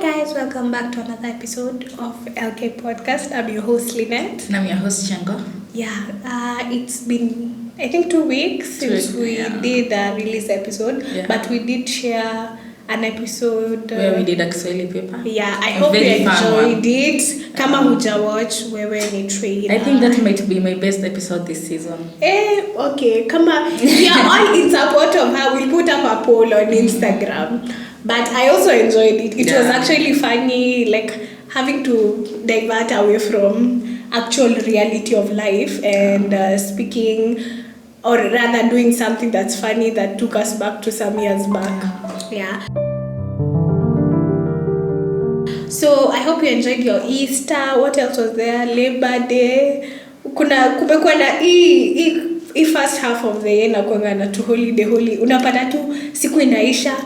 guys, welcome back to another episode of LK Podcast. I'm your host Linet. And I'm your host Chango. Yeah, it's been I think 2 weeks since we did the release episode, but we did share an episode where we did a Kiswahili paper. Yeah, I hope you enjoyed it. Kama huja watch wewe ni trailer. I think that might be my best episode this season. Okay, kama we are all in support of her. We'll put up a poll on Instagram. But I also enjoyed it. It was actually funny, like having to divert away from actual reality of life and speaking, or rather doing something that's funny that took us back to some years back. Yeah. So I hope you enjoyed your Easter. What else was there? Labor Day. Kumekuwa na hii first half of the year nakuanga na tu holiday. Unapata tu siku inaisha.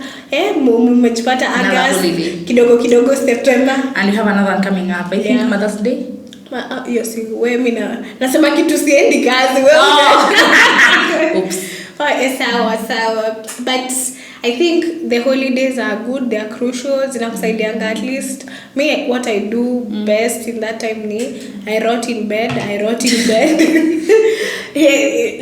Mmejipata August. Kidogo September. And you have another one coming up. I think Mother's Day. Yes, wewe nasema kitu siendi kazi Oops. Sawa. But I think the holidays are good, they are crucial, zinakusaidianga at least. Me, what I do best in that time ni I rot in bed.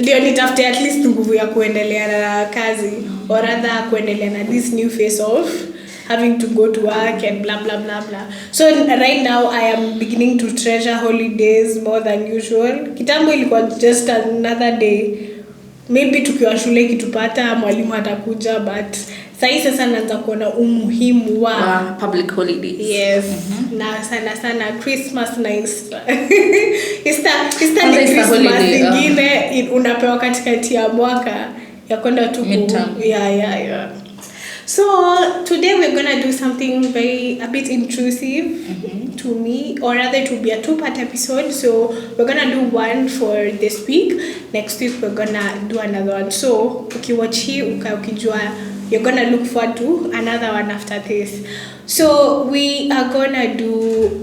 Ndio nitafute at least nguvu ya kuendelea na kazi, or rather kuendelea na this new phase of having to go to work and blah blah blah blah. So right now I am beginning to treasure holidays more than usual. Kitambo ilikuwa just another day. Maybe tukiwa shule kitupata mwalimu atakuja, but sasa naanza kuona umuhimu wa public holidays. Yes. Na sana Christmas na Easter ni Christmas ingine unapewa katikati ya mwaka ya kwenda tu yeah. So today we're gonna do something a bit intrusive to me, or rather it will be a 2-part episode. So we're gonna do one for this week. Next week we're gonna do another one. So ukiwatch hii ukijua you're gonna look forward to another one after this. So we are gonna do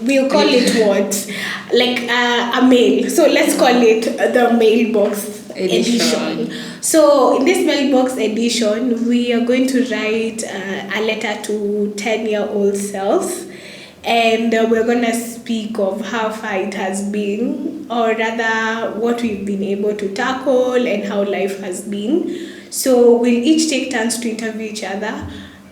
we'll call it what? Like a mail. So let's call it the mailbox edition. So in this mailbox edition, we are going to write a letter to 10-year-old selves, and we're going to speak of how far it has been, or rather what we've been able to tackle and how life has been. So we'll each take turns to interview each other.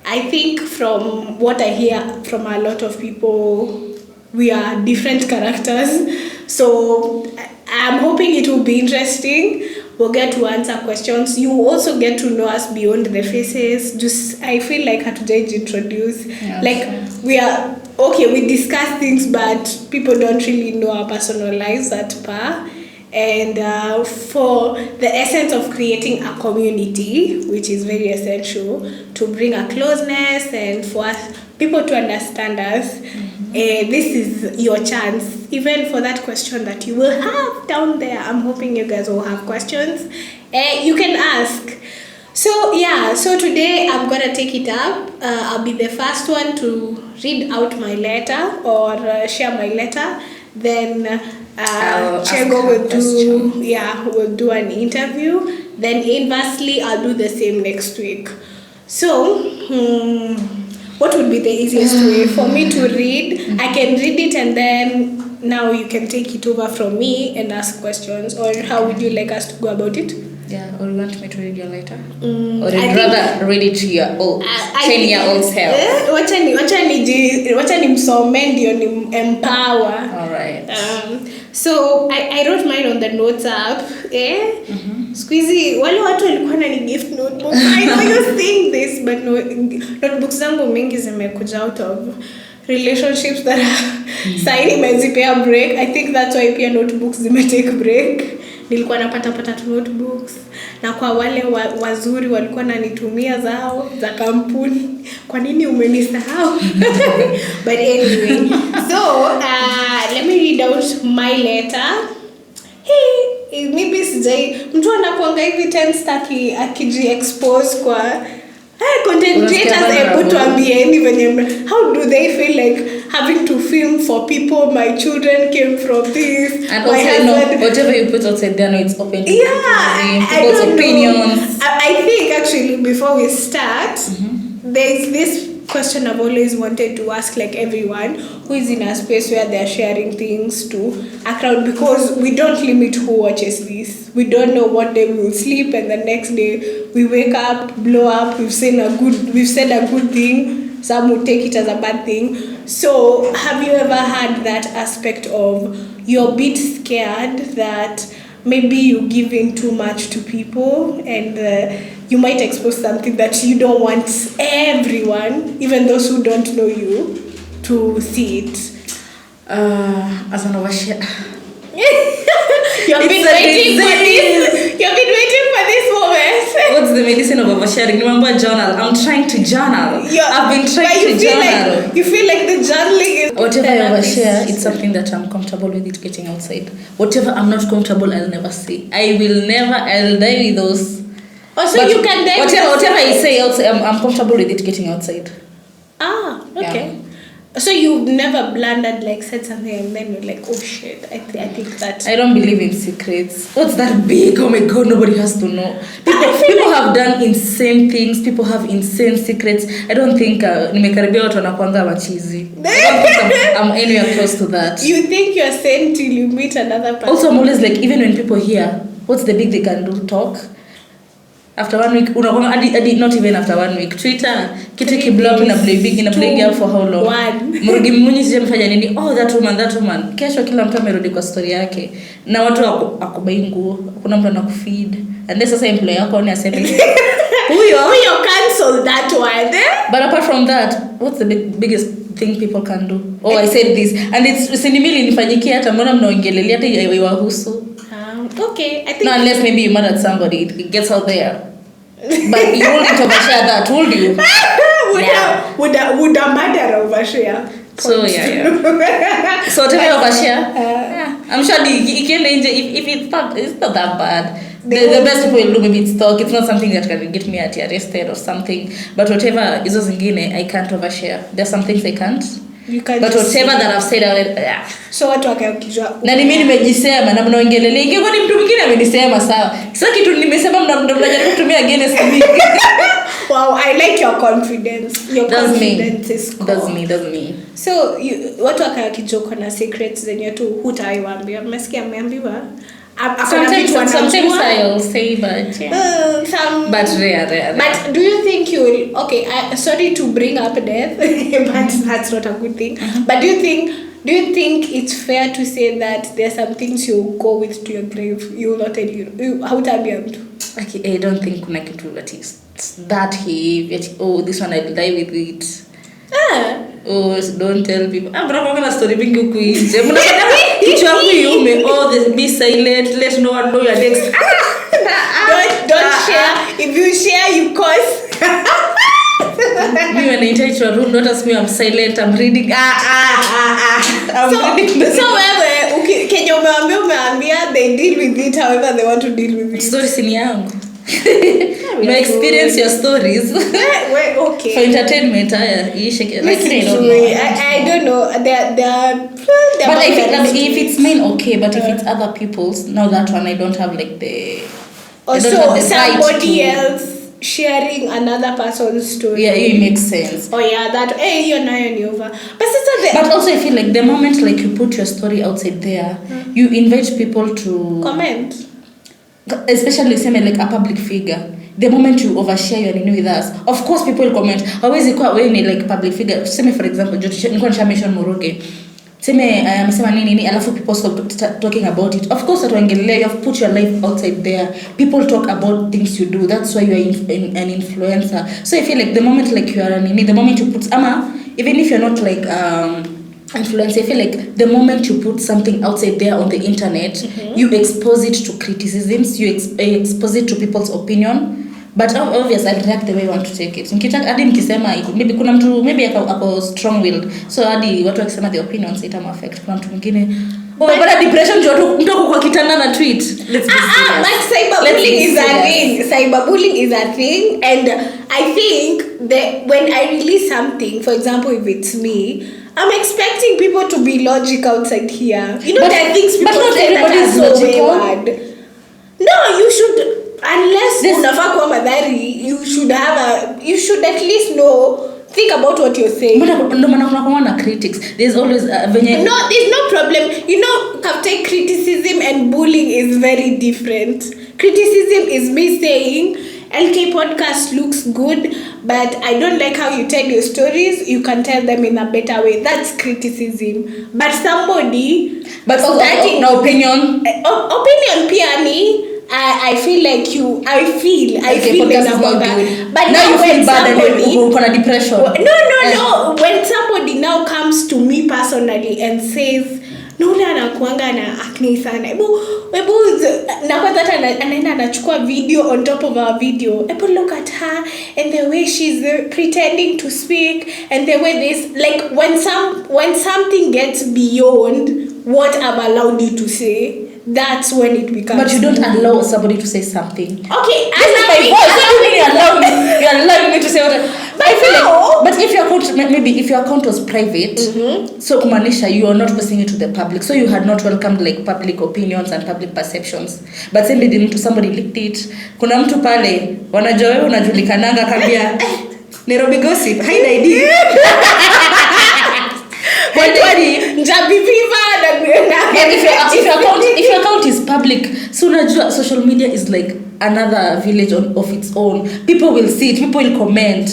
I think from what I hear from a lot of people, we are different characters. So I'm hoping it will be interesting. We'll get to answer questions. You also get to know us beyond the faces. I feel like hatujaji introduce. We are okay, we discuss things, but people don't really know our personal lives at par. And for the essence of creating a community, which is very essential, to bring a closeness and for us, people to understand us, this is your chance. Even for that question that you will have down there, I'm hoping you guys will have questions. You can ask. So today I'm gonna take it up. I'll be the first one to read out my letter or share my letter. Then Chego will do an interview. Then inversely, I'll do the same next week. So what would be the easiest way for me to read? I can read it and then now you can take it over from me and ask questions. Or how would you like us to go about it? Yeah, or you want me to read your letter? Or I'd rather read it to your 10-year-old self? Wacha nimsome ndio ni empower. Alright. So I wrote mine on the notes app. Squeezy, wale watu walikuwa na ni gift notebook. I know you're saying this, but notebooks zangu mingi zimekuja out of relationships that are signing mezipea break. I think that's why pia notebooks zimetake break. Nilikuwa napata tu notebooks, na kwa wale wazuri walikuwa nanitumia zao za kampuni. Kwa nini umenisahau? But anyway, so let me read out my letter. Hey, maybe sijai mtu anakuanga hivi 10 staki akiji expose kwa content creators able to ambieni venye how do they feel like having to film for people? My children came from this, and also whatever you put outside there, it's open to people's opinions. I think actually before we start, there's this question I've always wanted to ask, like everyone who is in a space where they're sharing things to a crowd, because we don't limit who watches this. We don't know what day we will sleep, and the next day we wake up, blow up. We've said a good thing. Some would take it as a bad thing. So, have you ever had that aspect of you're a bit scared that maybe you give in too much to people and you might expose something that you don't want everyone, even those who don't know you, to see it? As an overshare. You've been waiting for this moment. What's the medicine of oversharing? Remember journal. I'm trying to journal. I've been trying to journal. You feel like the journaling is... Whatever I overshare, it's something that I'm comfortable with it getting outside. Whatever I'm not comfortable, I'll never say. I'll die with those. So you can die whatever I say outside, I'm comfortable with it getting outside. Okay. Yeah. So you've never blundered, like said something and then you're like, oh shit, I think that... I don't believe in secrets. What's that big? Oh my god, nobody has to know. People have done insane things. People have insane secrets. I don't think nimekaribia watu wanakuanga machizi. I'm anywhere close to that. You think you're sane till you meet another person. Also, I'm always like, even when people hear, what's the big they can do? Talk. After 1 week, not even after 1 week. Twitter, kitu kiblog ina play up for how long? Murugi Munyi sijamfanya nini? Oh, that woman. Kesho kila mtu amerudi kwa story yake. Na watu akubai nguo, kuna mtu anakufeed. And then sasa employer yako ni aseme huyo cancel that one. But apart from that, what's the biggest thing people can do? Oh, I said this. And it's sinimili nifanyikia hata mbona mnaongelelea hata iwahusu. Okay, I think... No, unless maybe you're mad at somebody, it gets out there. But you wouldn't overshare that, would you? Would a murderer overshare? So, yeah. So, tell me overshare? I'm sure if it's not that bad. The best people will do, maybe it's talk. It's not something that can get me arrested or something. But whatever is zingine, I can't overshare. There's some things I can't. You can, but whatever that I've said, so watu wakijua na mimi nimejisema na mnaongelelea ingekuwa ni mtu mwingine amenisema sawa. Sasa kitu nimesema mnajaribu kutumia against me. Wow, I like your confidence. Your confidence is cool. That's me. So watu wakijua na secrets zenye tu hutaiwaambia. Mmesikia ameambiwa? Sometimes I'll say, but yeah. But rare. But do you think you will... Okay, sorry to bring up death, but that's not a good thing. But do you think it's fair to say that there are some things you go with to your grave? You will not tell you. How time you okay, I don't think kuna kitu that is that heavy. Oh, this one I'll die with it. Oh, don't tell people. Bro, kuna story mingi huku nje. Mnapata kichwa yangu yume. Oh, be silent. Let no one know your next. Don't share. If you share, you cause. Me when I enter into a room, not as me, I'm silent. I'm reading. Reading. So wewe Kenya umeambia they deal with it however they want to deal with it. Story sini yangu. No experience your stories. Okay. For entertainment, I don't know. But I think if it's mine, okay. But if it's other people's, now that one I don't have like the. Also, somebody else sharing another person's story. Yeah, it makes sense. Oh yeah, that you're nayo over. But also I feel like the moment like you put your story outside there, you invite people to comment. Especially say like a public figure. The moment you overshare your nini with us, of course people will comment. Always ikuwa wewe ni like public figure. Say for example, nilikuwa nishamation Muruge. Seme amesema nini alafu people start talking about it. Of course atuangelelea, you have put your life outside there. People talk about things you do. That's why you are an influencer. So I feel like the moment like you are the moment you put even if you're not like influencer, I feel like the moment you put something outside there on the internet, you expose it to criticisms, you expose it to people's opinion. But obviously I'll react the way I want to take it. Nikitaka hadi nikisema maybe kuna mtu maybe ako strong willed, so hadi watu wakisema the opinions it affect kuna mtu mwingine but depression ndio mtu kwa kitanda na tweet. Let's be serious. But cyberbullying is a thing and I think that when I release something, for example if it's me, I'm expecting people to be logical outside here. You know, there are things people say that are so wayward. No, you should. unless unafaa kuwa madhari, you should at least know, think about what you're saying. No maana kuna critics, there's always there's no problem. Captain, criticism and bullying is very different. Criticism is me saying LK podcast looks good, but I don't like how you tell your stories. You can tell them in a better way. That's criticism. But somebody starting no opinion pia ni I feel like I feel podcast is not good. But now you feel bad and you're gonna depression. No. When somebody now comes to me personally and says, Nula anakuanga na acne sana. Ebu na kwanza hata anaenda anachukua video on top of our video. Ebu look at her and the way she's pretending to speak and the way this, like when something gets beyond what I've allowed you to say, that's when it becomes. But you don't allow somebody to say something. Okay, you're allowing me to say what I feel like. But if your account was private, so kumanisha you are not posting it to the public, so you had not welcomed like public opinions and public perceptions. But somebody leaked it. Kuna mtu pale wanajua wewe unajulikananga kabia Nairobi gossip, hide ID. If your account is public, so unajua social media is like another village of its own. People will see it, people will comment.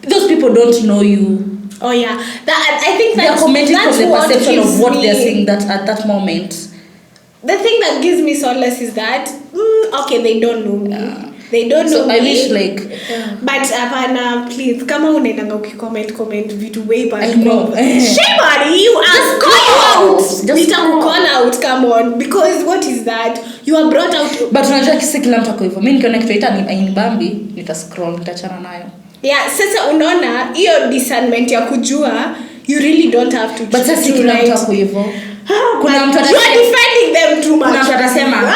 Those people don't know you. Oh yeah, I think they are commenting from the perception of what they're saying that at that moment. The thing that gives me solace is that okay, they don't know me. They don't know me. I wish like but apana, please kama unaendanga ukicomment vitu way back. Shame on you, I'll call you out. Just call out, come on, because what is that? You are brought out. But unajua kila mtu ako hivyo. Mimi nikiona kitu inibambi, nita-scroll, nitachana nayo. Yeah, sasa unaona hiyo discernment ya kujua you really don't have to. But sasa kila mtu ako hivyo. Kuna mtu you are defending them too much. Kuna mtu atasema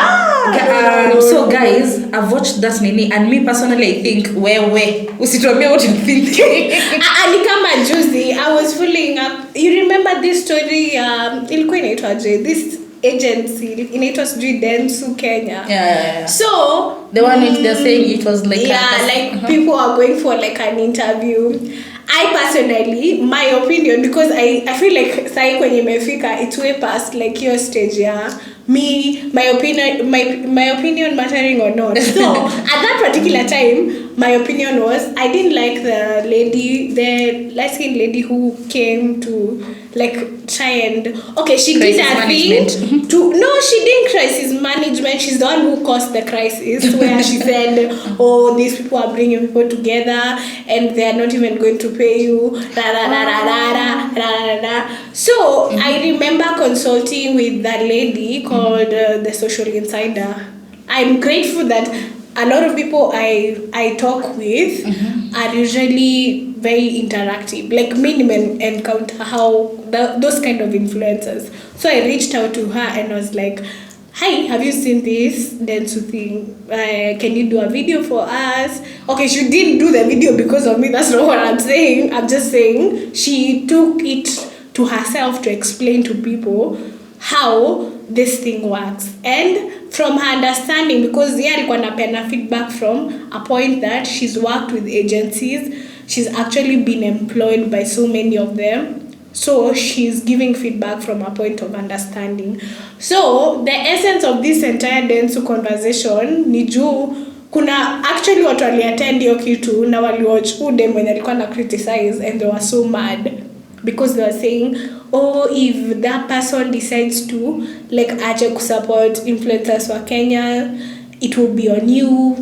so guys, I've watched that nini and me personally I think wewe usituambie what you think. Ni kama juzi I was following up, you remember this story ilikuwa inaitwa this agency inaitwa Densu Kenya. Yeah. So the one they're saying it was like people are going for like an interview. I personally, my opinion, because I feel like sai kwenye imefika it's way past like your stage, yeah. Me, my opinion mattering or not. So at that particular time, my opinion was I didn't like the light-skinned lady who came to like try and she did her thing she didn't crisis management. She's the one who caused the crisis where she said, oh, these people are bringing people together and they are not even going to pay you. So I remember consulting with that lady called the Social Insider. I'm grateful that a lot of people I talk with are usually very interactive. Like minimum encounter how those kind of influencers. So I reached out to her and was like, hi, have you seen this Densu thing? Can you do a video for us? Okay, she didn't do the video because of me. That's not what I'm saying. I'm just saying she took it to herself to explain to people how this thing works. And from her understanding, because alikuwa anapeana feedback from a point that she's worked with agencies, she's actually been employed by so many of them. So she's giving feedback from a point of understanding. So the essence of this entire Densu conversation ni juu kuna actually watu waliattend hiyo kitu na waliwatch dem when alikuwa na criticize and they were so mad because they were saying, oh, if that person decides to like ache kusupport influencers for Kenya, it will be on you.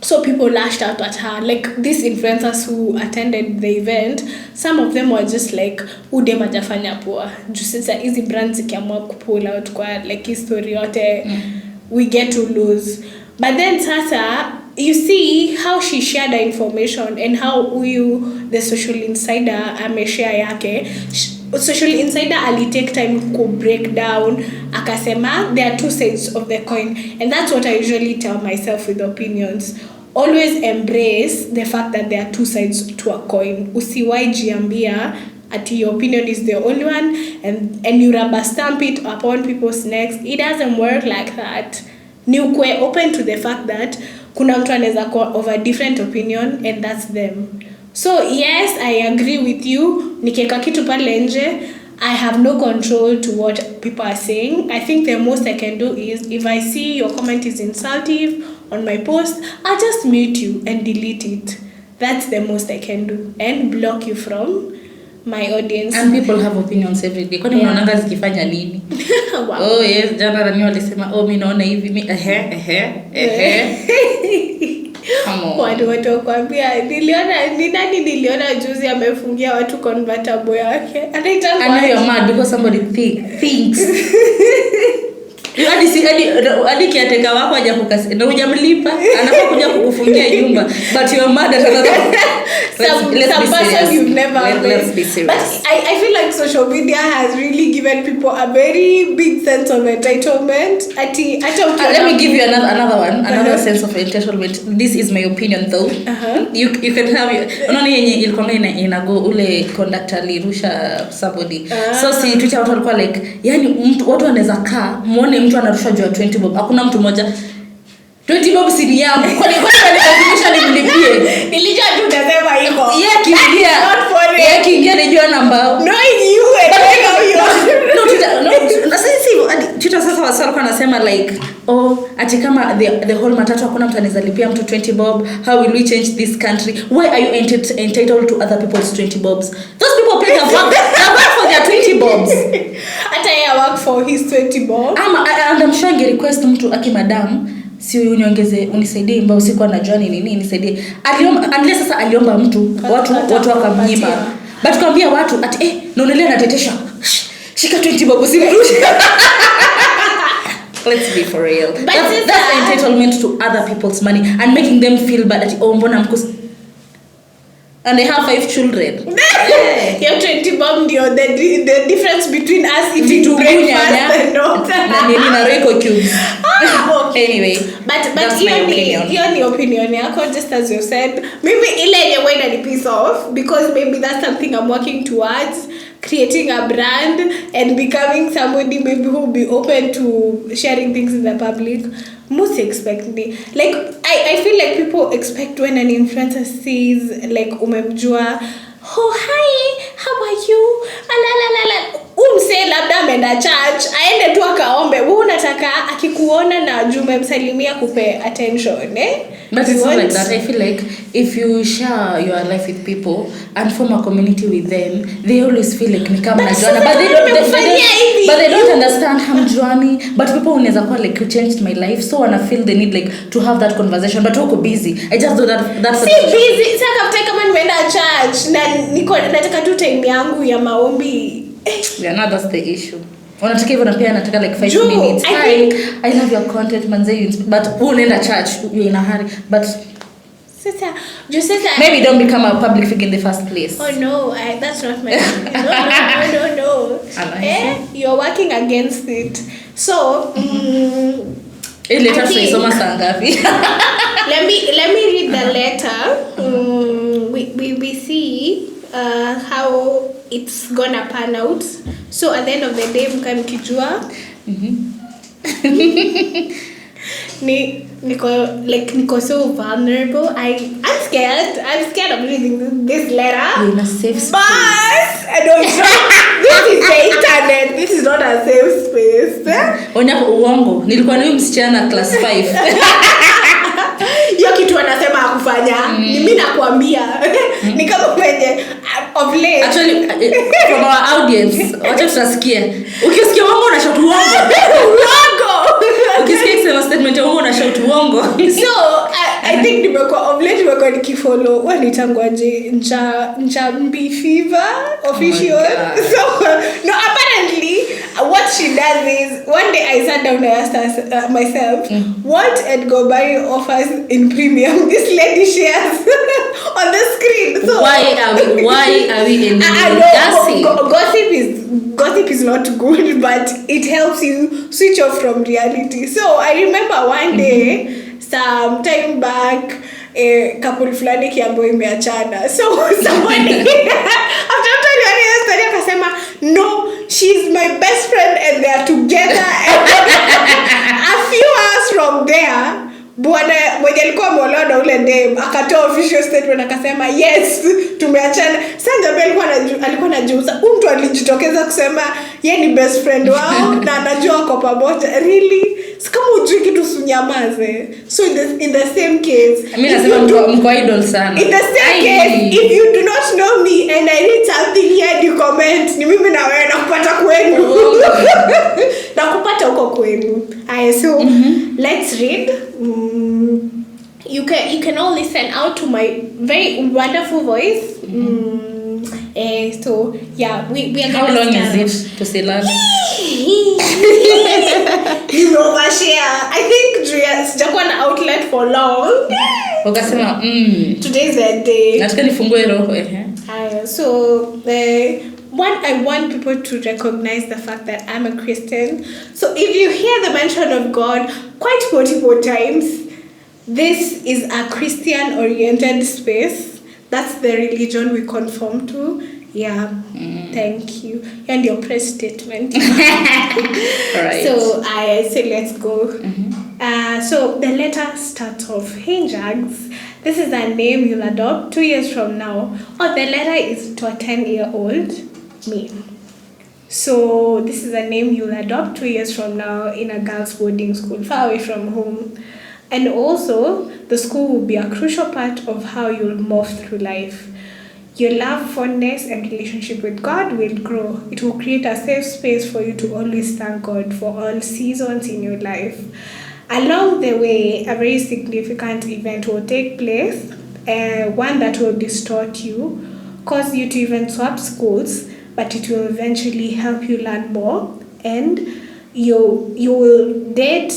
So people lashed out at her. Like these influencers who attended the event, some of them were just like, udem hajafanya poa. Sasa hizi brands zikiamua kupull out kwa like history yote, we get to lose. But then sasa, you see how she shared the information and how the Social Insider ameshare yake. Social Insider take time to break down akasema there are two sides of the coin, and that's what I usually tell myself with opinions. Always embrace the fact that there are two sides to a coin. Usiwai jiambia ati your opinion is the only one and you rubber stamp it upon people's necks. It doesn't work like that. Ni ukwe open to the fact that kuna mtu anaweza kuwa of a different opinion and that's them. So yes, I agree with you. Nikiweka kitu pale nje, I have no control to what people are saying. I think the most I can do is, if I see your comment is insultive on my post, I'll just mute you and delete it. That's the most I can do, and block you from my audience. And people have opinions every day. Kwani unaonanga zikifanya nini? Wow. Oh yes, jana Rani walisema mimi naona hivi, mimi watu kwambia niliona juzi amefungia watu convertible yake. Anaitanga I know you're mad because somebody thinks. Hadi kiateka wako haja kukasi na hujamlipa, anafaa kuja kukufungia nyumba, but you're mad at another. Some person you've never met. Let's be serious. But I feel like social media has really given people a very big sense of entitlement. Let me give you another one, another sense of entitlement. This is my opinion though. You can have it. Unaona yenye ilikuwa inago ule conductor alirusha somebody. So si Twitter watu walikuwa like, yani watu wanaweza kaa muone mtu anarusha juu ya 20 bob. Hakuna mtu mmoja 20 bob si ni yangu. Kwa nini nimlipie? Nilijua tu utasema hivyo. Yeah, kiingia. Yeah, kiingia najua namba. No, you No, Twitter sasa walikuwa wanasema like, ati kama the whole matatu hakuna mtu anaweza lipia mtu 20 bob, how will we change this country? Why are you entitled to other people's 20 bobs? Those people pay their work for their 20 bobs. Hata yeye work for his 20 bob. And I'm sure request mtu madam, si uniongeze unisaidie mbao siku anajua nini nisaidie. Unless sasa aliomba mtu watu wakamnyima. But kwambia watu ati naonelea natetesha. Shika 20 bob usimrushe. Let's be for real. That's entitlement to other people's money and making them feel bad at mbona mkosi. And they have 5 children. Your 20 bob ndio the difference between us eating breakfast and not. Na Rico cubes. Anyway, but your opinion yako, just as you said. Maybe ile yenye wenda ni piece off because maybe that's something I'm working towards, creating a brand and becoming somebody maybe who will be open to sharing things in the public. Most expect me. Like I feel like people expect when an influencer says like umemjua, oh hi, how are you? Alalala. Umse labda ameenda church, aende tu akaombe. Wewe unataka akikuona na jume msalimia kupe attention, But it's not like that. I feel like if you share your life with people and form a community with them, they always feel like ni kama najuana, but they don't understand hamjuani. But people unaweza kuwa like, you changed my life, so wanna feel the need like to have that conversation, but wako busy. I just do that's busy. Sasa kama nimeenda church na niko nataka tu time yangu ya maombi. Yeah, no, that's the issue. Unataka hivyo na pia nataka like 5 minutes. I love your content manze, but unaenda church you're in a hurry. But maybe don't become a public figure in the first place. Oh no, that's not my no. You're working against it. So letter tulisoma saa ngapi? Let me read the letter. We see how it's gonna pan out. So at the end of the day mkijua niko so vulnerable. I'm scared of reading this letter. You're in a safe space. But I don't this is the internet. This is not a safe space. Onyapo uongo. Nilikuwa na msichana class 5. Hiyo kitu anasema hakufanya. Mimi nakwambia. Ni kama kwenye of late. Actually from our audience, wacha tutasikia. Ukisikia uongo unashout uongo. Ukisikia sema statement uongo unashout uongo. So I think nimekuwa of late nikifollow wanitangwaje Njambi Fever official. So no, apparently what she does is one day I sat down and asked myself what Edgobari offers in premium this lady shares on the screen. So why are we in gossip is not good, but it helps you switch off from reality. So I remember one day some time back couple fulani kiambo imeachana. So somebody after telling me story akasema no, she's my best friend and they are together. A few hours from there bwana mmoja alikuwa ameolewa na ule dem akatoa official statement akasema yes tumeachana. Sasa alikuwa anajiuza, mtu alijitokeza kusema yeye ni best friend wao na anajua kwa pamoja. Really? Kama ujui kitu usinyamaze. So in the same case, mimi nasema mko idol sana. In the same case, if you do not know me and I read something here and you comment, ni mimi na wewe nakupata kwenu. Nakupata huko kwenu. So let's read. You can all listen out to my very wonderful voice. So yeah, we are. How long is it to say learn? You overshare. I think sijakuwa na outlet for long. Ukasema today's the day. Nataka nifungue roho So I want people to recognize the fact that I'm a Christian. So if you hear the mention of God quite multiple times, this is a Christian-oriented space. That's the religion we conform to. Yeah, thank you. And your press statement. All right. So I say let's go. So the letter starts off, hey Jags, this is a name you'll adopt 2 years from now. The letter is to a 10-year-old me. So this is a name you'll adopt 2 years from now in a girls' boarding school, far away from home. And also, the school will be a crucial part of how you'll move through life. Your love, fondness, and relationship with God will grow. It will create a safe space for you to always thank God for all seasons in your life. Along the way, a very significant event will take place, one that will distort you, cause you to even swap schools, but it will eventually help you learn more, and you'll date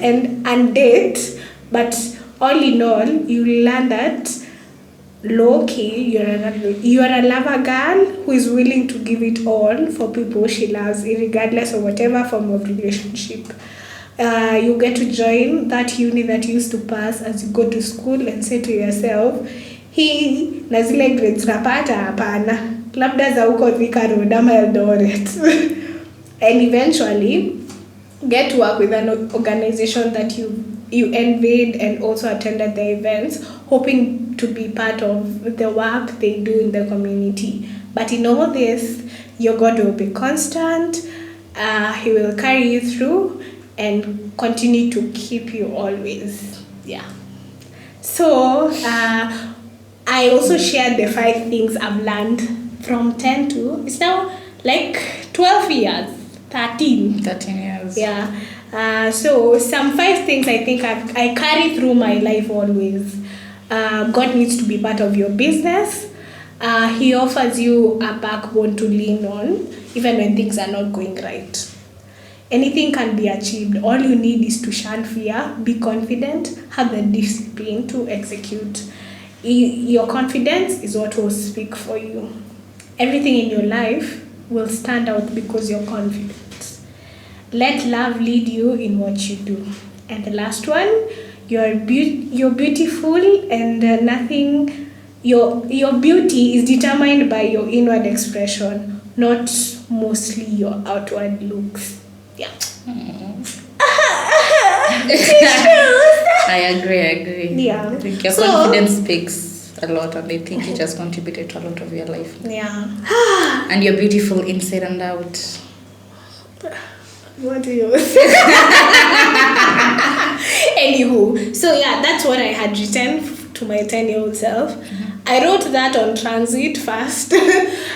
and undate, but all in all, you learn that low-key, you're a lover girl who is willing to give it all for people she loves, regardless of whatever form of relationship. You get to join that uni that you used to pass as you go to school and say to yourself, hii na zile grades napata hapana, labda za huko Thika Road ama Eldoret. And eventually get to work with an organization that you envied and also attended the events, hoping to be part of the work they do in the community. But in all this, your God will be constant. He will carry you through and continue to keep you always. Yeah. So I also shared the 5 things I've learned from 10 to, it's now like 12 years. 13 years. Yeah. So some 5 things I think I carry through my life always. God needs to be part of your business. He offers you a backbone to lean on, even when things are not going right. Anything can be achieved. All you need is to shun fear, be confident, have the discipline to execute. Your confidence is what will speak for you. Everything in your life will stand out because you're confident. Let love lead you in what you do. And the last one, you're beautiful, and your beauty is determined by your inward expression, not mostly your outward looks. Yeah. I agree. Yeah. I think your confidence speaks a lot, and I think it has contributed to a lot of your life. Yeah. And you're beautiful inside and out. What do you Anywho, so yeah, that's what I had written to my 10-year-old self. I wrote that on transit first.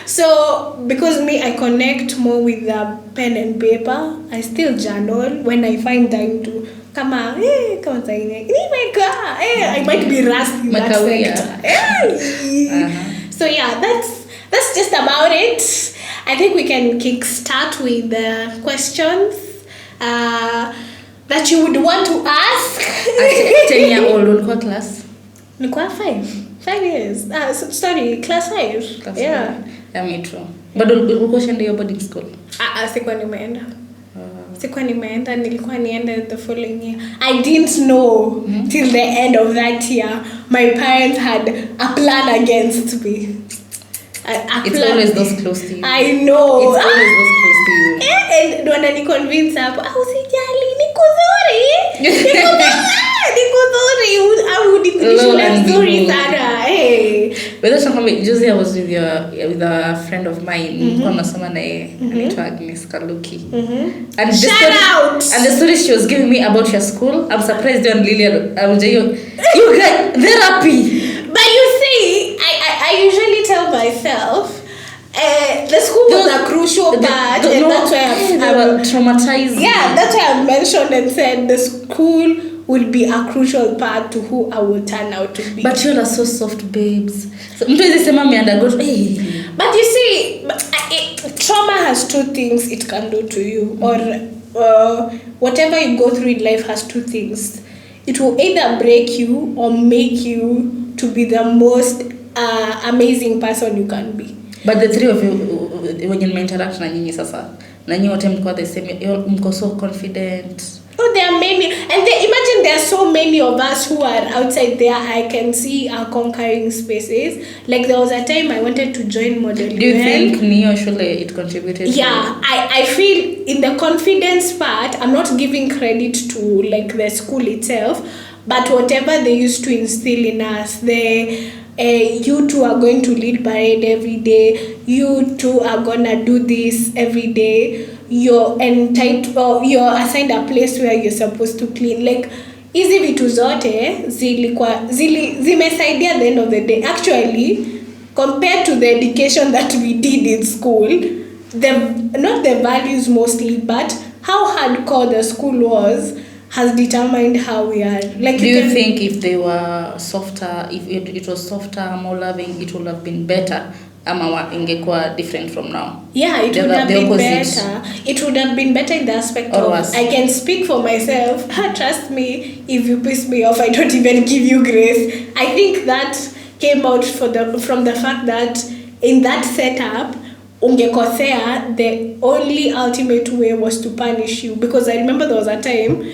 So because I connect more with the pen and paper. I still journal when I find time to come out. I might be rusty in that sector. So yeah, that's just about it. I think we can kickstart with the questions that you would want to ask. 10-year-old, ulikuwa class? Nilikuwa 5 years. Sorry, class 5. Yeah. Me too. But ulikuwa shenda your boarding school? Sikuwa nimeenda, nilikuwa nienda the following year. I didn't know till the end of that year my parents had a plan against me. It's always those close to you. I know. It's always those close to you. And when I convince her, usijali, niko sorry. Juzi I was with a friend of mine, kwa nasoma naye anaitwa Agnes Kaluki. And the story she was giving me about your school, I'm surprised you and Lilian you get therapy. But you see, I usually tell myself the school was a crucial part, and that's why I'm traumatized. Yeah, that's why I've mentioned and said the school will be a crucial part to who I will turn out to be. But you are so soft, babes. So, mtu hizi sema meandago. Hey. But you see, trauma has two things it can do to you, or whatever you go through in life has two things. It will either break you or make you to be the most amazing person you can be. But the three of you, when you interact na nyinyi sasa, na nyinyi wote mko the same, mko so confident. Oh, there are many, and imagine there are so many of us who are outside there. I can see are conquering spaces. Like there was a time I wanted to join modeling. Do you think Neo surely it contributed? Yeah, I feel in the confidence part, I'm not giving credit to like the school itself, but whatever they used to instill in us, you two are going to lead parade every day. You two are gonna do this every day. You're entitled, you're assigned a place where you're supposed to clean. Like hizi vitu zote zimesaidia at the end of the day. Actually, compared to the education that we did in school, not the values mostly, but how hardcore the school was has determined how we are. Like, do you think if they were softer, if it was softer, more loving, it would have been better? Ama ingekuwa different from now? Yeah, it would have been better. It would have been better in the aspect of I can speak for myself. Trust me, if you piss me off, I don't even give you grace. I think that came out from the fact that in that setup, ungekosea, the only ultimate way was to punish you. Because I remember there was a time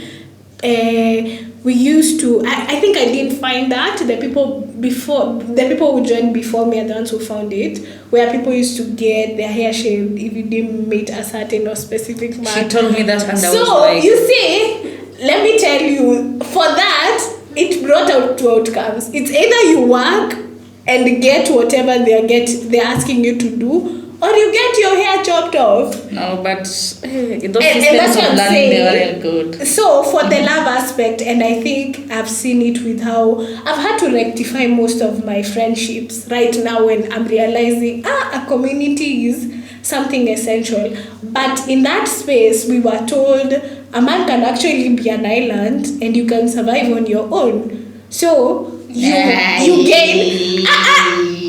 we used to, I think I didn't find that the people who joined before me are the ones who found it, where people used to get their hair shaved if you didn't meet a certain or specific mark. She told me that, and I was like, you see, let me tell you, for that it brought out two outcomes. It's either you work and get whatever they're asking you to do, or you get your hair chopped off. No, but those systems of learning, they weren't good. So for the love aspect, and I think I've seen it with how I've had to rectify most of my friendships right now when I'm realizing a community is something essential. But in that space, we were told a man can actually be an island and you can survive on your own. So you gain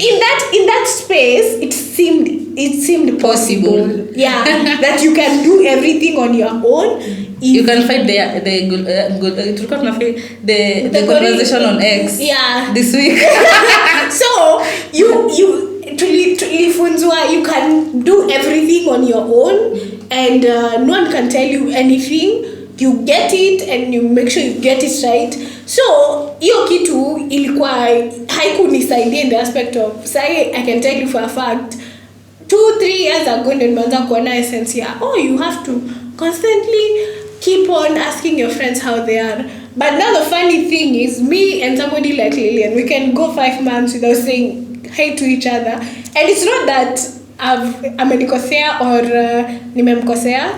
in that space, it seemed possible. Yeah, that you can do everything on your own. You can fight the conversation on X. Yeah, this week. So you can do everything on your own, and no one can tell you anything. You get it and you make sure you get it right. So hiyo kitu ilikuwa haikunisaidia in the aspect of say I can tell you for a fact 2-3 years ago nimeanza kuona essence ya you have to constantly keep on asking your friends how they are. But now the funny thing is, me and somebody like Lillian, we can go 5 months without saying hey to each other, and it's not that amenikosea or nimemkosea.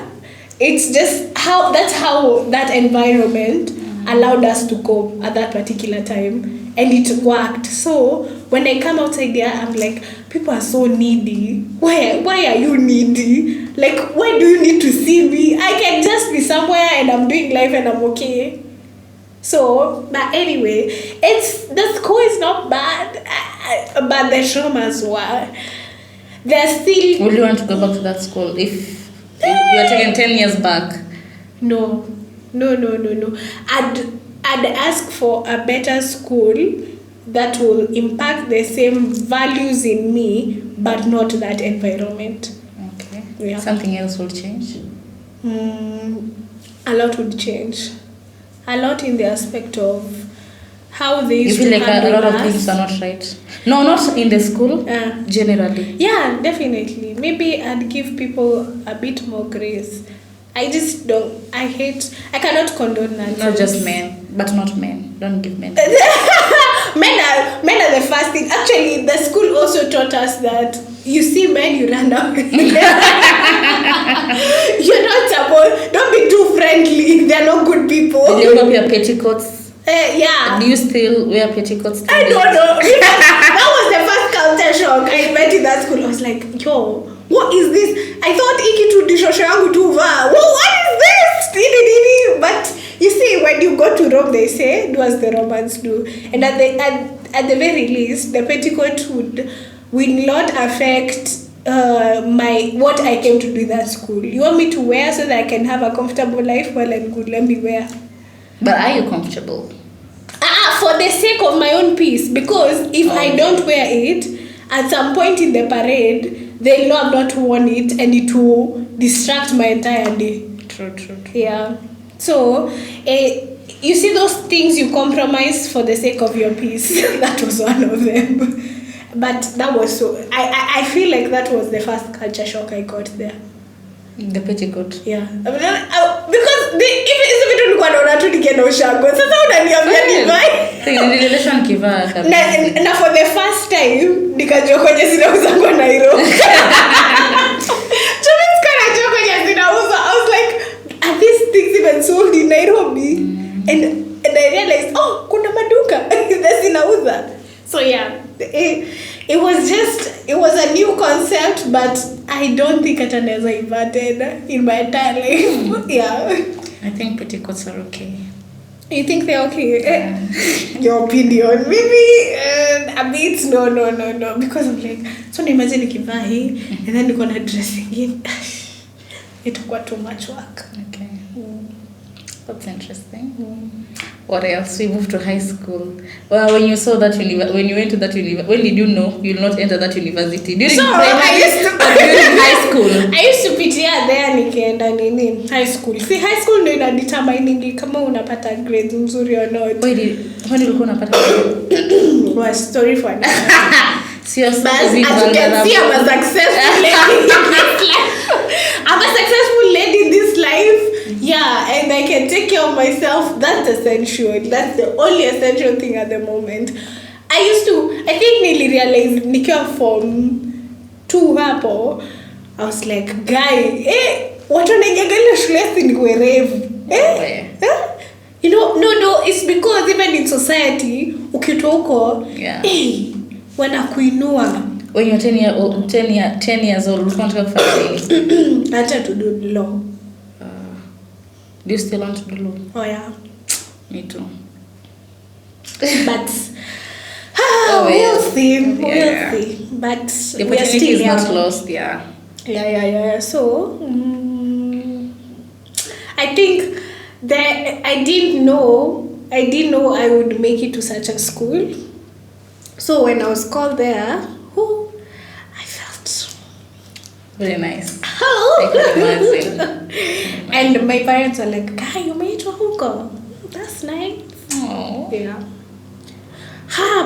It's just how that environment allowed us to cope at that particular time, and it worked. So when I come outside there, I'm like, people are so needy. Why are you needy? Like, why do you need to see me? I can just be somewhere and I'm doing life and I'm okay. So, but anyway, the school is not bad, but the traumas were. They're still. Would you want to go back to that school if you were taken 10 years back? No. I'd ask for a better school that will impact the same values in me, but not that environment. Okay. Yeah. Something else will change? A lot would change. A lot in the aspect of how they used to handle us. You feel like a lot us. of things are not right? No, not in the school, generally. Yeah, definitely. Maybe I'd give people a bit more grace. I just don't. I cannot condone that. Not just men, but not men. Don't give men. men are the first thing. Actually, the school also taught us that you see men, you run away. You're not supposed. Don't be too friendly. They're not good people. Did you ever wear petticoats? Yeah. Do you still wear petticoats? I don't know. That was the first culture shock I met in that school. I was like, yo, what is this? I thought iki tu dishosho yangu tu va. What is this? But you see, when you go to Rome, they say, do as the Romans do. And at the very least, the petticoat will not affect what I came to do in that school. You want me to wear so that I can have a comfortable life? Well and good, let me wear. But are you comfortable? For the sake of my own peace. Because if I don't wear it, at some point in the parade, they'll know I've not worn it and it will distract my entire day. True. Yeah. So, you see those things you compromise for the sake of your peace. That was one of them. But that was so... I feel like that was the first culture shock I got there. The petticoat. Yeah. Because if vitu nilikuwa naona tu nikienda ushago. Sasa unaniambia relation kivaa kabisa. Na for the first time nikajua kwenye zinauza kwa Nairobi. I was like, are these things even sold in Nairobi? And I realized, kuna maduka zinauza. So yeah, it was a new concept, but I don't think it has invented in my entire life. Yeah. I think petticoats are okay. You think they're okay? Yeah. Your opinion. Maybe a bit no. Because I'm like, so imagine nikivaa hii and then niko na dress again. Itakuwa too much work. Okay. That's interesting. What else? We moved to high school. Well, when you saw that when you went to that university, when did you know you will not enter that university? During primary or during high school? I used to pitia there nikienda nini high school. See, high school ndio ina determine kama unapata grades nzuri or not. When ulikuwa unapata grades? Was story for now. See, as you can see, I'm a successful lady in this life. I'm a successful lady in this life. Yeah, and I can take care of myself. That's essential. That's the only essential thing at the moment. I think nearly realized nikiwa form 2 hapo. I was like, guy, watu wanaingiaga shule ni werevu. You know, no, it's because even in society, ukitoka huko, wanakuinua. When you're 10 years old, you want to go for I had to do law. Do you still want to do law? Oh yeah. Me too. But we'll see. But the opportunity is not lost. Yeah. So I think that I didn't know I would make it to such a school. So when I was called there, I felt very nice. And my parents were like, "Guy, you made it to huko. That's nice." Oh. Yeah.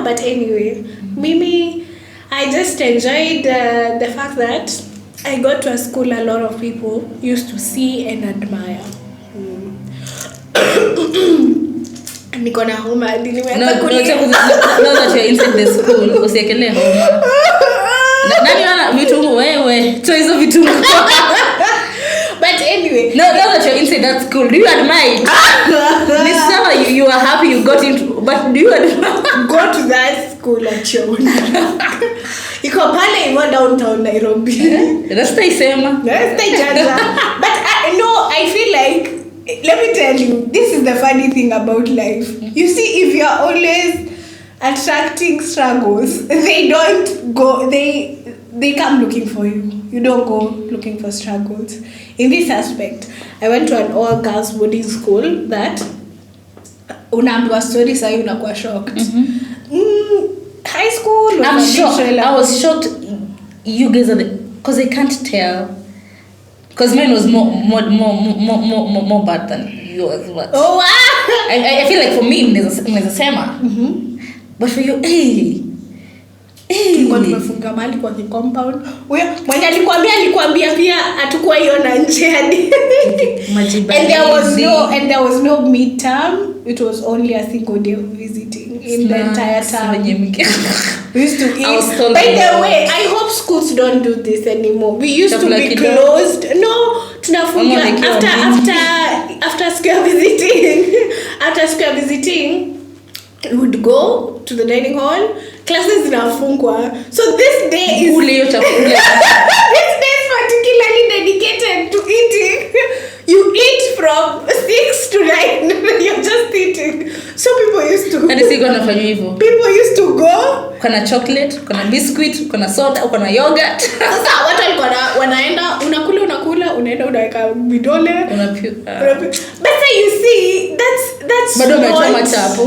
But anyway, Mimi, I just enjoyed the fact that I got to a school a lot of people used to see and admire. Niko na homa hadi nimeanza kulia. No, that you're inside the school, usiekele homa. Nani wana vitu wewe? Toa hizo vitu. But anyway, now that you're inside that school, do you admire it? You are happy you got into, but do you go to that school at your iko pale in downtown Nairobi. That's the same. That's the janja. But I feel like, let me tell you, this is the funny thing about life. You see, if you're always attracting struggles, they don't go, they come looking for you. You don't go looking for struggles. In this aspect, I went to an all-girls boarding school that unaambiwa story sahi unakuwa shocked. High school was I'm shocked. I was shocked you guys are because I can't tell. Because mine was more bad than yours. But oh wow! I feel like for me mnaweza sema. But for you, tulikuwa tumefunga mahali kwa compound. Huyo mwenye alikwambia pia atakuwa iona nje hadi. And there was no midterm. It was only a single day of visiting in the entire term. We used to eat. By the way, I hope schools don't do this anymore. We used to be closed. No, tunafungia after square visiting. After square visiting, we would go to the dining hall. Classes zinafungwa. So this day is particularly dedicated to eating. You eat from 6 to 9. You're just eating. So people used to. People used to go. Kuna chocolate, kuna biscuit, kuna soda, kuna yogurt. Sasa watu walikuwa wanaenda unakula unaenda unaweka vidole. But you see that's bado umechoma chapo.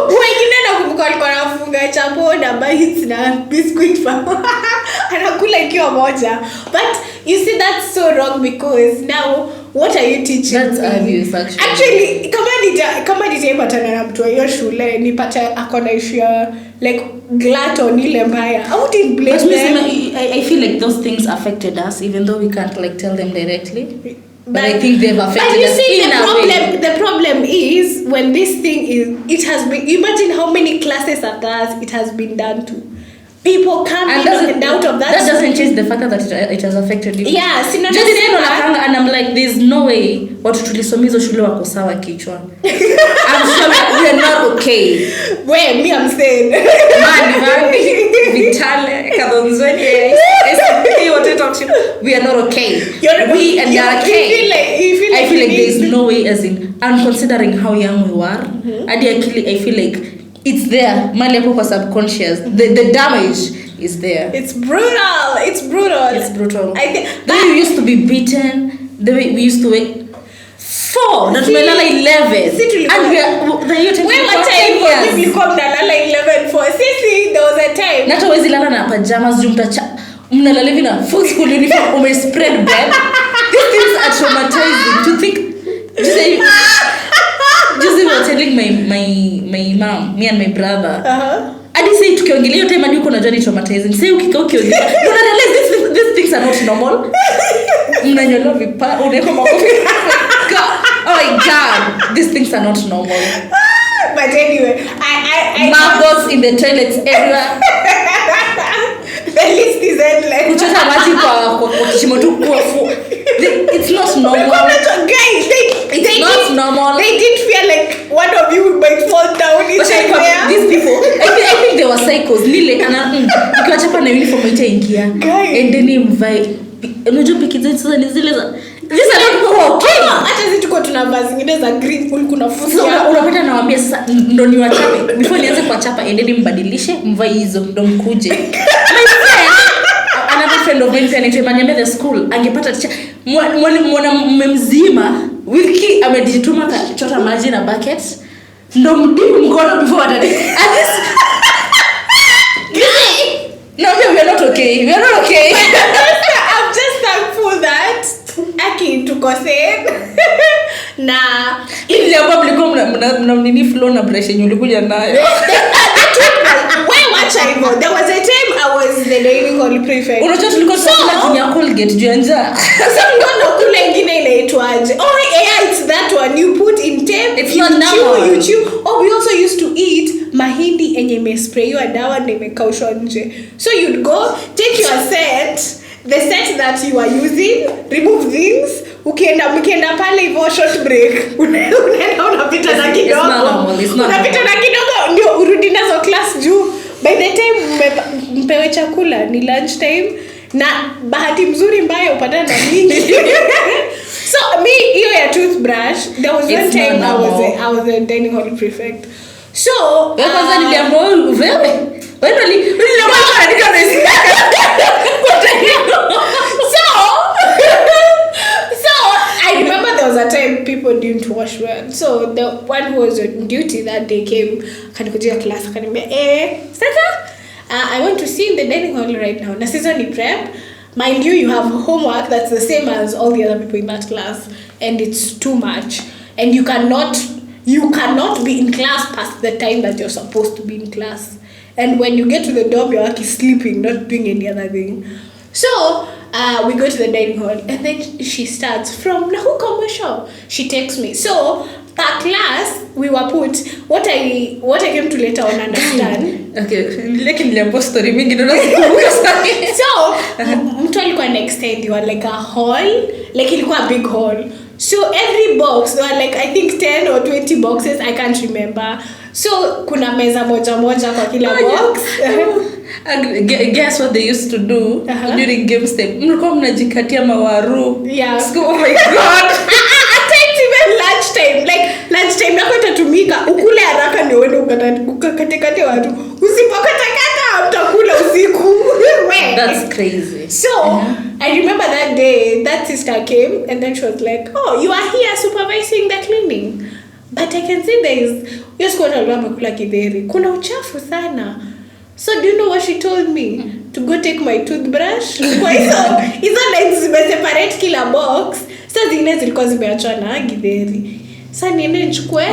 Wengine nakumbuka walikuwa wanafunga chapo na bites na biscuit anakula ikiwa moja. But you see that's so wrong because now what are you teaching? That's abuse actually. Kama nitaipatana na mtu wa shule nipata akona issue like glutton ile mbaya, I wouldn't blame them. I feel like those things affected us even though we can't like tell them directly. But I think they've affected us in a way. The problem is when this thing it has been, imagine how many classes at us it has been done to. People come in and out of that. That doesn't change the fact that it has affected you. Yeah, and I'm like, there's no way watu tulisomizo shule wako sawa kichwa. I'm sure we are not okay. Where me I'm saying. Mani, Vitale, Kadonzweni, we are not okay. We are not okay. I feel like there's no way, as in, and considering how young we were, I feel like it's there. Mali kwa subconscious. The damage is there. It's brutal. It's brutal. I think the way we used to be beaten, the way we used to wait 4, not melala 11. And we are the youth. When what time we come melala 11 for? See, there was a time. Not always lala na pajamas jumta mnalala hivi na full school uniform ume spread bed. These things are traumatizing to think. Just was telling my mom, me and my brother. Adi say tukiongelea time hadi uko unajua ni traumatizing. Say ukiongelea. You realize these things are not normal. Mnanyola vipa, unaweka makofi. Oh my God, these things are not normal. But anyway, I maggots in the toilets everywhere. The list is endless. Kuchota maji kwa kishimo tu kuafu. It's not normal. Guys, it's not normal. They did feel like one of you might fall down. These people, I think they were psychos. Lile ukiwachapa na uniform itaingia. And then mvai. Unajua pikiza sasa ni zile za these are not okay. Hata sisi tuko tunavaa zingine za green full kuna fusi. So unapata nawaambia sasa ndo niwachape. Before nianze kuwachapa endeni mbadilishe mvai hizo ndo mkuje. Another friend of mine anaitwa the school angepata mwanamume mzima wiki amejituma kachota maji na bucket ndo mdimu mkono before atade. No, we are not okay. We are not okay. I'm just thankful that Aki tuko sane. Na ili hapo mlikuwa mnamnini flow na brush yenye ulikuja nayo. There was a time I was the dining hall prefect. Unajua tulikuwa tunakula junior Colgate juu anja. Sasa ndio kula ingine inaitwaje? Oh yeah, it's that one you put in tape. It's not normal. You chew. Oh, we also used to eat mahindi enye imesprayiwa dawa na imekaushwa nje. So you'd go take your set, the set that you are using, remove things. Ukienda pale hivyo short break. Unaenda unapita na kidogo. Unapita na kidogo ndio urudi nazo class juu. By the time mpewe chakula ni lunch time na bahati mzuri mbaya upatana na mingi. So me hiyo ya toothbrush, there was one time I was a dining hall prefect. So kwanza niliambiwa wewe So I remember there was a time people didn't wash well. So the one who was on duty that day came kanikujia class akaniambia sasa I want to see in the dining hall right now. Na sasa ni prep. Mind you have homework that's the same as all the other people in that class and it's too much and you cannot be in class past the time that you're supposed to be in class. And when you get to the dorm, you're like sleeping, not doing any other thing. So we go to the dining hall, and then she starts from Nahu commercial. She takes me. So per class we were put. What I came to later on understand. Okay, like in the story, mingi so mtu alikuwa extendiwa like a hall, like ilikuwa a big hall. So every box, there were like I think 10 or 20 boxes, I can't remember. So kuna meza moja kwa kila box. Guess what they used to do during games time? Mlikuwa mnajikatia mawaru. Yeah. Oh my god. Lunchtime, like lunchtime yako itatumika ukule haraka ndio uende ukakatekate watu. Usipokatakata utakula usiku. That's crazy. So I remember that day that sister came and then she was like, oh, you are here supervising the cleaning, but I can see there is yes kwa amekula kidheri, kuna uchafu sana. So do you know what she told me? To go take my toothbrush. Kwa hizo lines zimeseparate kila box. Sasa zingine zilikuwa zimeachwa na githeri. Sasa niende nichukue,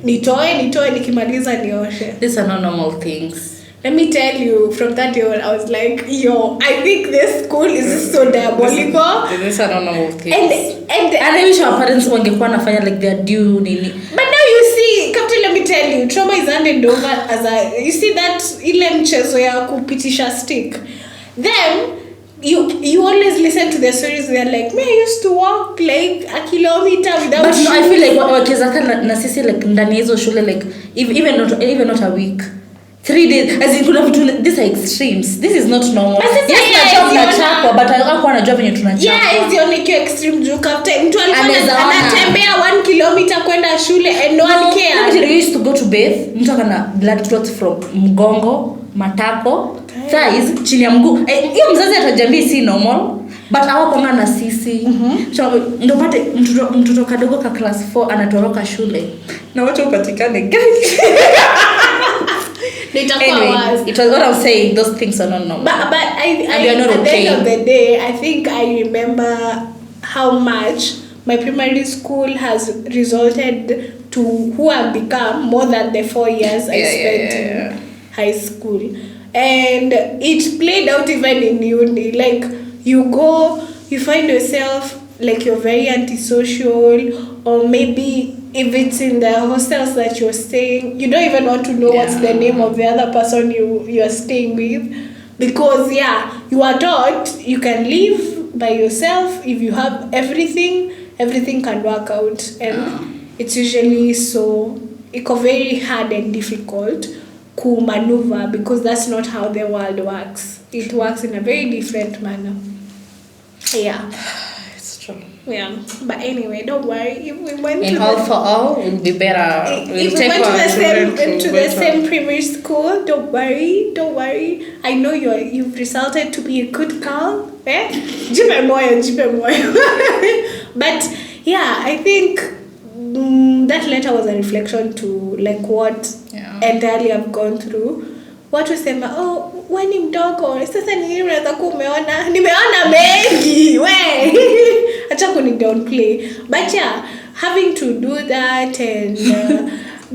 nitoe nikimaliza nioshe. These are not normal things. Let me tell you, from that day on, I was like, yo, I think this school is so diabolical. These are not normal things. And I wish our parents wangekuwa nafanya like their due nini. But now you see, Captain, let me tell you, trauma is handed over as a, you see that ile mchezo ya kupitisha stick. Then you always listen to the stories. They're like, me, I used to walk like a kilometer without but shoes. No, I feel like wakiwezaka na sisi like ndani hizo shule like even not a week, 3 days, as in kuna vitu, these are extremes. This is not normal. Tunachapa but alikuwa anajua venye tunachapa. Yeah, is your extreme juu Captain. Mtu alikuwa anatembea 1 kilometer kwenda shule and no one cared. We used to go to bathe, mtu akana blood clots from mgongo, matako, thighs, chini ya mguu. Hiyo mzazi atajambii si normal, but hawakuanga na sisi. So ndio pate mtoto kadogo ka class 4 anatoroka shule. Na watu upatikane guys. Anyway, it was what I was saying. Those things are not normal. But I not at okay. the end of the day, I think I remember how much my primary school has resulted to who I've become more than the 4 years I spent in high school. And it played out even in uni. Like, you go, you find yourself like you're very antisocial, or maybe if it's in the hostels that you're staying, you don't even want to know what's the name of the other person you are staying with, because you are taught you can live by yourself if you have everything can work out, and it's usually so very hard and difficult to maneuver, because that's not how the world works. It works in a very different manner. It's true. Yeah, but anyway, don't worry. If we went in all for all, we'll be better. If we went to the same primary school, don't worry. I know you've resulted to be a good girl. Jipe moyo. But yeah, I think that letter was a reflection to like what entirely I've gone through. Watu sema, wewe ni mdogo, sasa nini unaweza kumeona? Nimeona mengi, we. Acha kuni downplay. But yeah, having to do that and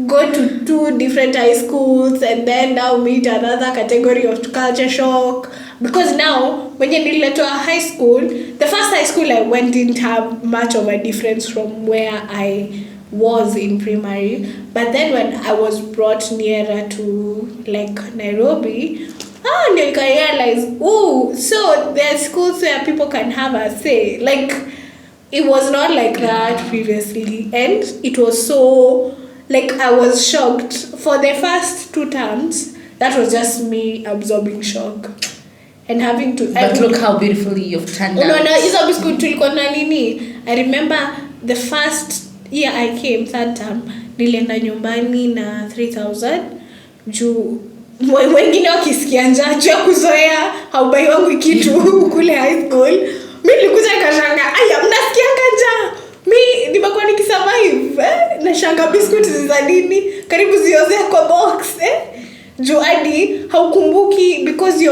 go to 2 different high schools and then now meet another category of culture shock. Because now, when you nililetwa high school, the first high school I went didn't have much of a difference from where I was in primary. But then when I was brought nearer to like Nairobi, you can realize, so there are schools where people can have a say. Like, it was not like that previously, and it was so, like, I was shocked. For the first 2 terms, that was just me absorbing shock and having to. But look how beautifully you've turned out. I remember the first year I came, 3rd term, nilienda nyumbani na 3,000 juu wengine wakisikia njaa juu ya kuzoea haubai wangu kitu kule high school. Mimi nilikuja kashanga, mnasikia njaa. Mimi nimekuwa nikisurvive, nashanga biscuits za nini karibu zioze kwa box, juu hadi haukumbuki, because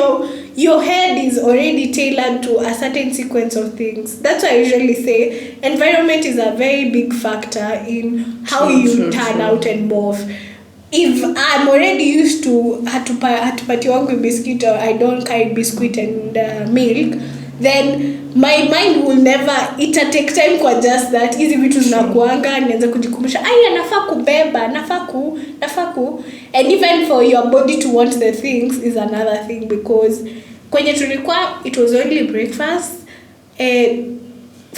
your head is already tailored to a certain sequence of things. That's why I usually say environment is a very big factor in how you turn out and morph. if I'm already used to hatupati wangu biscuit, or I don't carry biscuit and milk, then my mind will never, ita take time kwa just that. Hizi vitu zinakuanga, nianza kujikumbusha, nafaa kubeba, nafaa ku. And even for your body to want the things is another thing, because kwenye tulikuwa, it was only breakfast, 4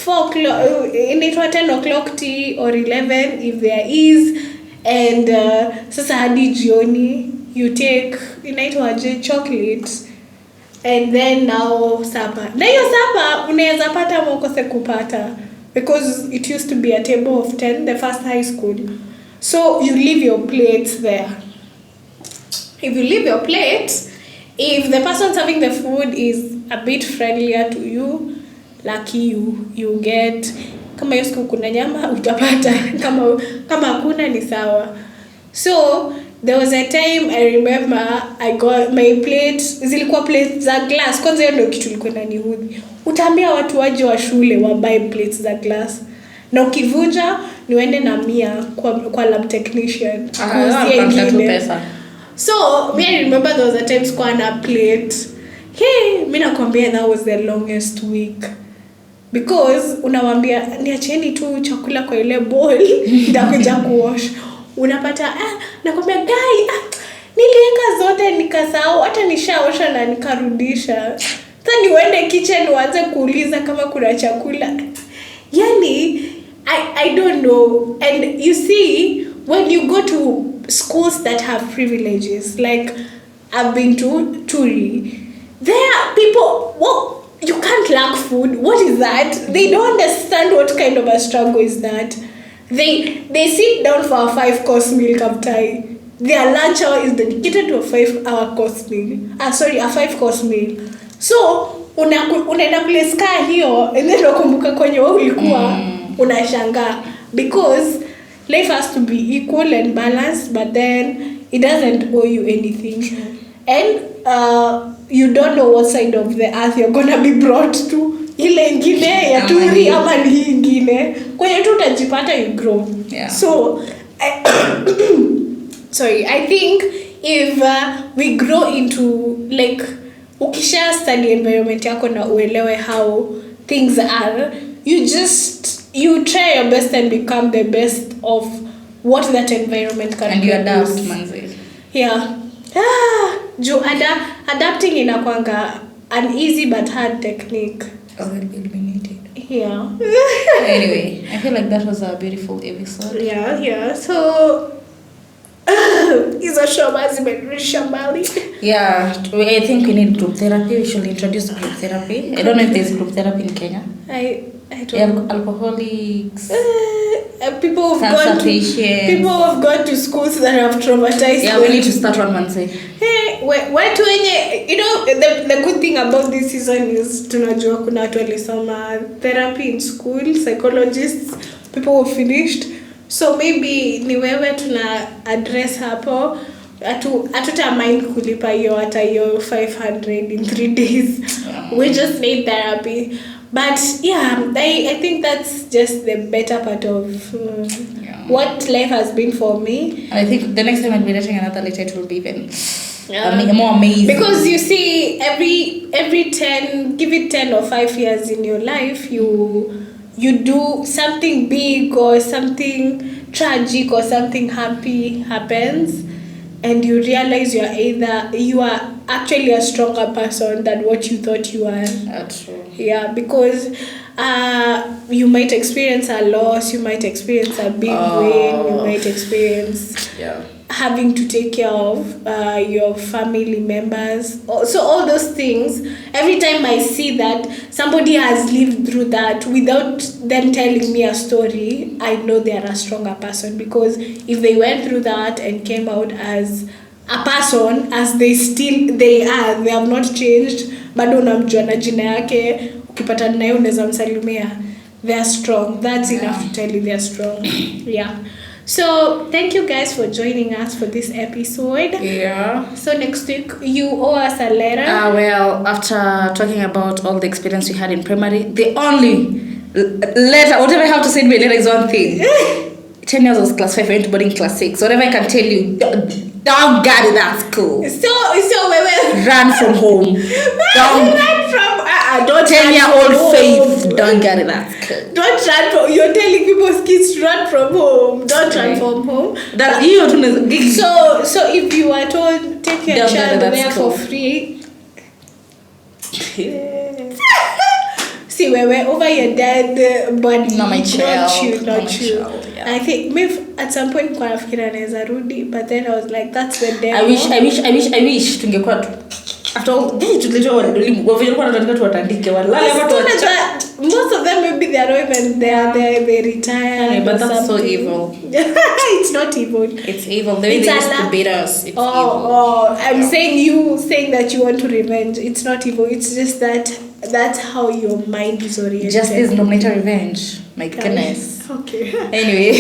o'clock, inaitwa 10 o'clock tea or 11 if there is, and sasa hadi jioni you take, inaitwa chocolate, and then now supper. Na hiyo supper unaweza pata mokose kupata, because it used to be a table of 10, the first high school, so you leave your plates there. If you leave your plate, if the person serving the food is a bit friendlier to you, lucky you get. Kama hiyo siku kuna nyama utapata, kama hakuna ni sawa. So there was a time I remember I got my plate, zilikuwa plates za glass. Kwanza hiyo ndio kitu ilikuwa inanihudhi. Utaambia watu waje wa shule wa buy plates za glass, na ukivunja ni uende na 100 kwa lab technician pesa. So me I remember there was a time sikuwa na plate. Mimi nakwambia that was the longest week, because unawambia niacheni tu chakula kwa ile bowl nitakuja kuwash. Unapata nakwambia guy, niliweka zote nikasahau, hata nishaosha na nikarudisha. Sasa niende kitchen uanze kuuliza kama kuna chakula. Yani I don't know. And you see, when you go to schools that have privileges, like I've been to Turi, there are people, you can't lack food. What is that? They don't understand what kind of a struggle is that. They sit down for a 5-course meal kaptai. Their lunch hour is dedicated to a 5-course meal. A 5-course meal. So unaenda place kaa hiyo, and then unakumbuka kwenye wewe ulikuwa unashangaa, because life has to be equal and balanced, but then it doesn't owe you anything. And you don't know what side of the earth you're gonna be brought to. Ile ingine ya Turi ama ni ingine, kwenye tu utajipata you grow. So I think if we grow into, like, ukisha study environment yako na uelewe how things are, you try your best and become the best of what that environment can and you adapt, manzi. Adapting inakwanga an easy but hard technique. Eliminated. Anyway, I feel like that was a beautiful episode. So hizo show zimerudisha mbali. I think we need group therapy. We should introduce group therapy. I don't know if there's group therapy in Kenya. I don't know. Alcoholics. People have gone to schools that have traumatized. We need to start one Monday. Watu wenye, you know, the good thing about this season is tunajua kuna watu walisoma therapy in school, psychologists, people who finished. So maybe ni wewe tuna address hapo. Atuta mind kulipa hiyo hata hiyo 500 in 3 days. We just need therapy. But I think that's just the better part of what life has been for me. And I think the next time I'll be writing another letter, it will be even more amazing. Because you see, every 10, give it 10 or 5 years in your life, you do something big or something tragic or something happy happens, and you realize you are actually a stronger person than what you thought you were. That's true. Because you might experience a loss, you might experience a big win, you might experience having to take care of your family members. So all those things, every time I see that somebody has lived through that without them telling me a story, I know they are a stronger person, because if they went through that and came out as a person, as they are, they have not changed, bado unamjua na jina yake, ukipatana naye unaweza msalimia, they are strong. That's enough to tell you they are strong. So thank you guys for joining us for this episode. So next week you owe us a letter. Well, after talking about all the experience we had in primary, the only letter, whatever I have to say in my letter is one thing. 10 years I was class 5, I went to boarding class 6. Whatever I can tell you, don't get it at school. So wait. Run from home. Don't run from. Don't 10-year-old Faith. Don't get it at school. Don't run from. You're telling people's kids to run from home. Don't run from home. That you So if you are told take your child there for free. See, we're over your dad, but not my child. Not you. Yeah. I think maybe at some point kwa nafikiri anaweza rudi, but then I was like, that's the devil. I wish tungekuwa after all tulitoa walimu wavyo wanataka tuwatandike walala most of them maybe they are not even they retire. Yeah, but that's so evil. It's not evil. It's evil. The way they used to beat us. It's evil. I'm saying that you want to revenge. It's not evil. It's just that's how your mind is oriented. Justice nominated revenge. My goodness. Okay. Anyway.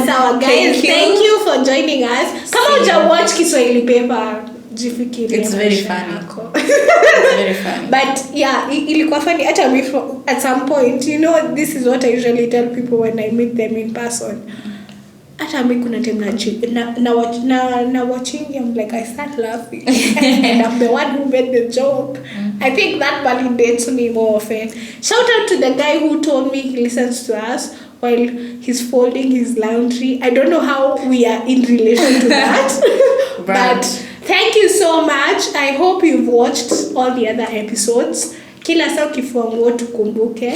Sawa guys. Thank you for joining us. Kama hujawatch Kiswahili paper, jifikirie. It's very funny. It's very funny. But yeah, ilikuwa funny at some point. This is what I usually tell people when I meet them in person. Hata mimi kuna time na watching, I'm like, I start laughing. And I'm the one who made the joke. I think that validates me more often. Shout out to the guy who told me he listens to us while he's folding his laundry. I don't know how we are in relation to that. But thank you so much. I hope you've watched all the other episodes. Kila saa ukifua nguo tukumbuke.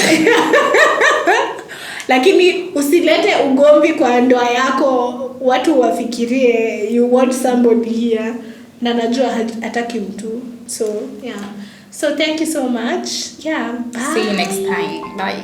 Lakini usilete ugomvi kwa ndoa yako, watu wafikirie you want somebody here na najua hataki mtu. So yeah. So thank you so much. Yeah. Bye. See you next time. Bye.